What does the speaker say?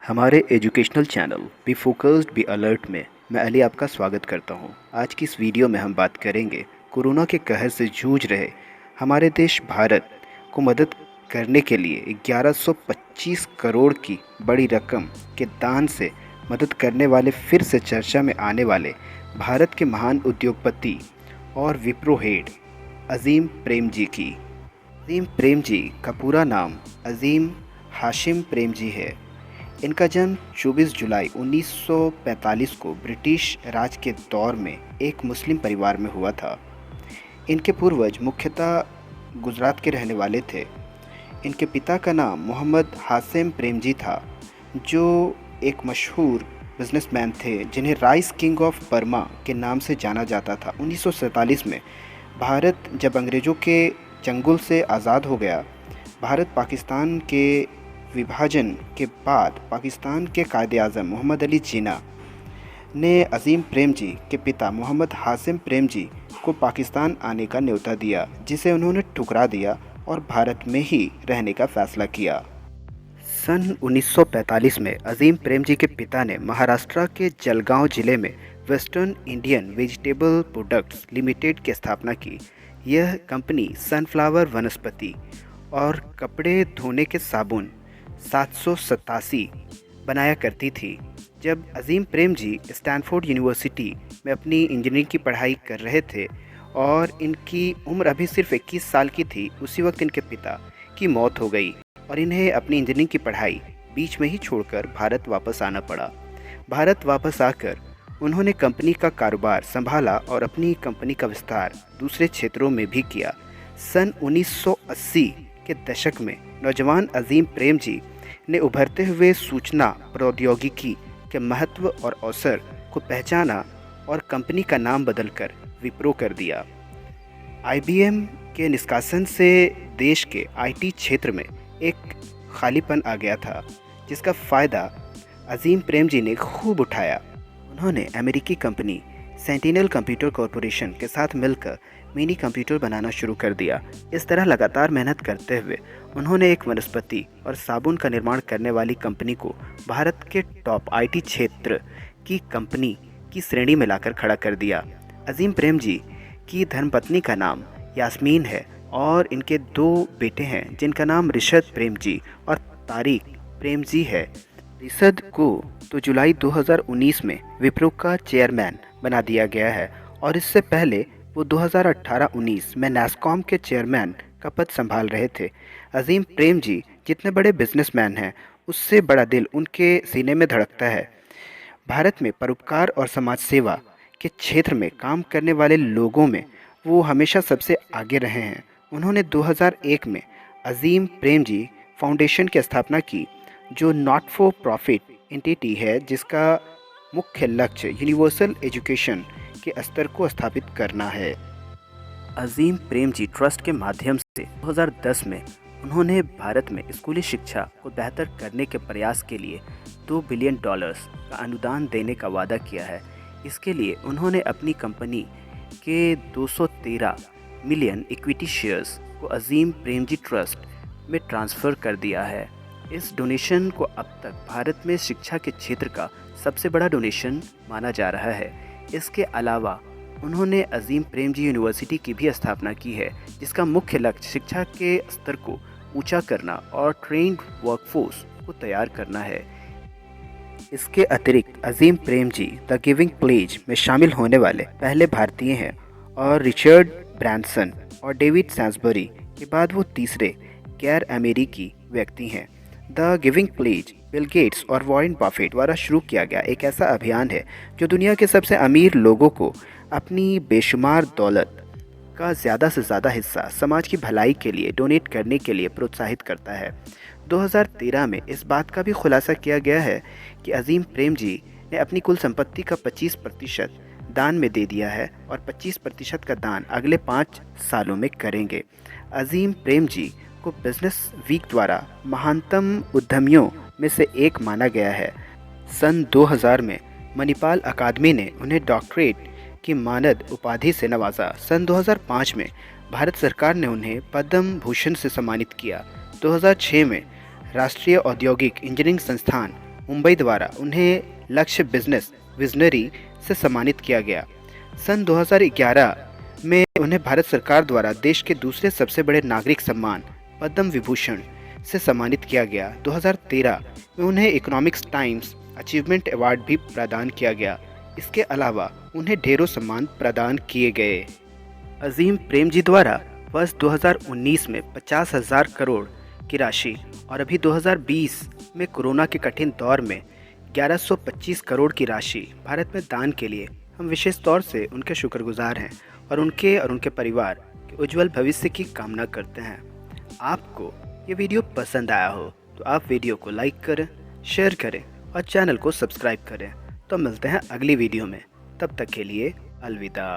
हमारे educational channel be focused be alert में मैं अली आपका स्वागत करता हूं। आज की इस वीडियो में हम बात करेंगे कोरोना के कहर से जूझ रहे हमारे देश भारत को मदद करने के लिए 1125 करोड़ की बड़ी रकम के दान से मदद करने वाले फिर से चर्चा में आने वाले भारत के महान उद्योगपति और विप्रो हेड अज़ीम प्रेमजी की। अज़ीम प्रेमजी का पूरा नाम अज़ीम हाशिम प्रेमजी है। इनका जन्म 24 जुलाई 1945 को ब्रिटिश राज के दौर में एक मुस्लिम परिवार में हुआ था। इनके पूर्वज मुख्यतः गुजरात के रहने वाले थे। इनके पिता का नाम मोहम्मद हाशिम प्रेमजी था, जो एक मशहूर बिजनेसमैन थे जिन्हें राइस किंग ऑफ बर्मा के नाम से जाना जाता था। 1947 में भारत जब अंग्रेज़ों के चंगुल से आज़ाद हो गया, भारत पाकिस्तान के विभाजन के बाद पाकिस्तान के कायदे-आज़म मोहम्मद अली जिन्ना ने अज़ीम प्रेमजी के पिता मोहम्मद हाशिम प्रेमजी को पाकिस्तान आने का न्योता दिया, जिसे उन्होंने ठुकरा दिया और भारत में ही रहने का फ़ैसला किया। सन 1945 में अज़ीम प्रेमजी के पिता ने महाराष्ट्र के जलगांव जिले में western Indian vegetable products limited की स्थापना की। यह कंपनी सनफ्लावर वनस्पति और कपड़े धोने के साबुन 787 बनाया करती थी। जब अज़ीम प्रेमजी स्टैनफोर्ड यूनिवर्सिटी में अपनी इंजीनियरिंग की पढ़ाई कर रहे थे और इनकी उम्र अभी सिर्फ 21 साल की थी, उसी वक्त इनके पिता की मौत हो गई और इन्हें अपनी इंजीनियरिंग की पढ़ाई बीच में ही छोड़कर भारत वापस आना पड़ा। भारत वापस आकर उन्होंने कंपनी का कारोबार संभाला और अपनी कंपनी का विस्तार दूसरे क्षेत्रों में भी किया। सन 1980 के दशक में नौजवान अज़ीम प्रेमजी ने उभरते हुए सूचना प्रौद्योगिकी के महत्व और अवसर को पहचाना और कंपनी का नाम बदलकर विप्रो कर दिया। IBM के निष्कासन से देश के IT क्षेत्र में एक खालीपन आ गया था, जिसका फ़ायदा अज़ीम प्रेमजी ने खूब उठाया। उन्होंने अमेरिकी कंपनी सेंटिनल कंप्यूटर कॉरपोरेशन के साथ मिलकर मिनी कंप्यूटर बनाना शुरू कर दिया। इस तरह लगातार मेहनत करते हुए उन्होंने एक वनस्पति और साबुन का निर्माण करने वाली कंपनी को भारत के टॉप IT क्षेत्र की कंपनी की श्रेणी में लाकर खड़ा कर दिया। अज़ीम प्रेमजी की धर्मपत्नी का नाम यास्मीन है और इनके 2 बेटे हैं, जिनका नाम रिशद प्रेमजी और तारिक प्रेमजी है। रिशद को तो जुलाई 2019 में विप्रो का चेयरमैन बना दिया गया है और इससे पहले वो 2018-19 में नैस्कॉम के चेयरमैन का पद संभाल रहे थे। अज़ीम प्रेमजी जितने बड़े बिजनेसमैन हैं, उससे बड़ा दिल उनके सीने में धड़कता है। भारत में परोपकार और समाज सेवा के क्षेत्र में काम करने वाले लोगों में वो हमेशा सबसे आगे रहे हैं। उन्होंने 2001 में अज़ीम प्रेमजी फाउंडेशन की स्थापना की, जो नॉट फॉर प्रॉफिट एंटिटी है, जिसका मुख्य लक्ष्य यूनिवर्सल एजुकेशन के स्तर को स्थापित करना है। अज़ीम प्रेमजी ट्रस्ट के माध्यम से 2010 में उन्होंने भारत में स्कूली शिक्षा को बेहतर करने के प्रयास के लिए $2 बिलियन का अनुदान देने का वादा किया है। इसके लिए उन्होंने अपनी कंपनी के 213 मिलियन इक्विटी शेयर्स को अज़ीम प्रेमजी ट्रस्ट में ट्रांसफ़र कर दिया है। इस डोनेशन को अब तक भारत में शिक्षा के क्षेत्र का सबसे बड़ा डोनेशन माना जा रहा है। इसके अलावा उन्होंने अज़ीम प्रेमजी यूनिवर्सिटी की भी स्थापना की है, जिसका मुख्य लक्ष्य शिक्षा के स्तर को ऊंचा करना और ट्रेंड वर्कफोर्स को तैयार करना है। इसके अतिरिक्त Azim Premji the giving pledge में शामिल होने वाले पहले भारतीय हैं और रिचर्ड ब्रैंसन और डेविड सैंसबरी के बाद वो तीसरे गैर अमेरिकी व्यक्ति हैं। The giving pledge Bill Gates और वॉरेन बफेट द्वारा शुरू किया गया एक ऐसा अभियान है जो दुनिया के सबसे अमीर लोगों को अपनी बेशुमार दौलत का ज़्यादा से ज़्यादा हिस्सा समाज की भलाई के लिए डोनेट करने के लिए प्रोत्साहित करता है। 2013 में इस बात का भी खुलासा किया गया है कि अज़ीम प्रेमजी ने अपनी कुल संपत्ति का 25% दान में दे दिया है और 25% का दान अगले 5 सालों में करेंगे। अज़ीम प्रेमजी को बिजनेस वीक द्वारा महानतम उद्यमियों में से एक माना गया है। सन 2000 में मणिपाल अकादमी ने उन्हें डॉक्टरेट की मानद उपाधि से नवाजा। सन 2005 में भारत सरकार ने उन्हें पद्म भूषण से सम्मानित किया। 2006 में राष्ट्रीय औद्योगिक इंजीनियरिंग संस्थान मुंबई द्वारा उन्हें लक्ष्य बिजनेस विजनरी से सम्मानित किया गया। सन 2011 में उन्हें भारत सरकार द्वारा देश के दूसरे सबसे बड़े नागरिक सम्मान पद्म विभूषण से सम्मानित किया गया। 2013 में उन्हें इकोनॉमिक्स टाइम्स अचीवमेंट अवार्ड भी प्रदान किया गया। इसके अलावा उन्हें ढेरों सम्मान प्रदान किए गए। अजीम प्रेमजी द्वारा वर्ष 2019 में 50,000 करोड़ की राशि और अभी 2020 में कोरोना के कठिन दौर में 1125 करोड़ की राशि भारत में दान के लिए हम विशेष तौर से उनके शुक्रगुजार हैं और उनके परिवार के उज्जवल भविष्य की कामना करते हैं। आपको ये वीडियो पसंद आया हो तो आप वीडियो को लाइक करें, शेयर करें और चैनल को सब्सक्राइब करें। तो मिलते हैं अगली वीडियो में, तब तक के लिए अलविदा।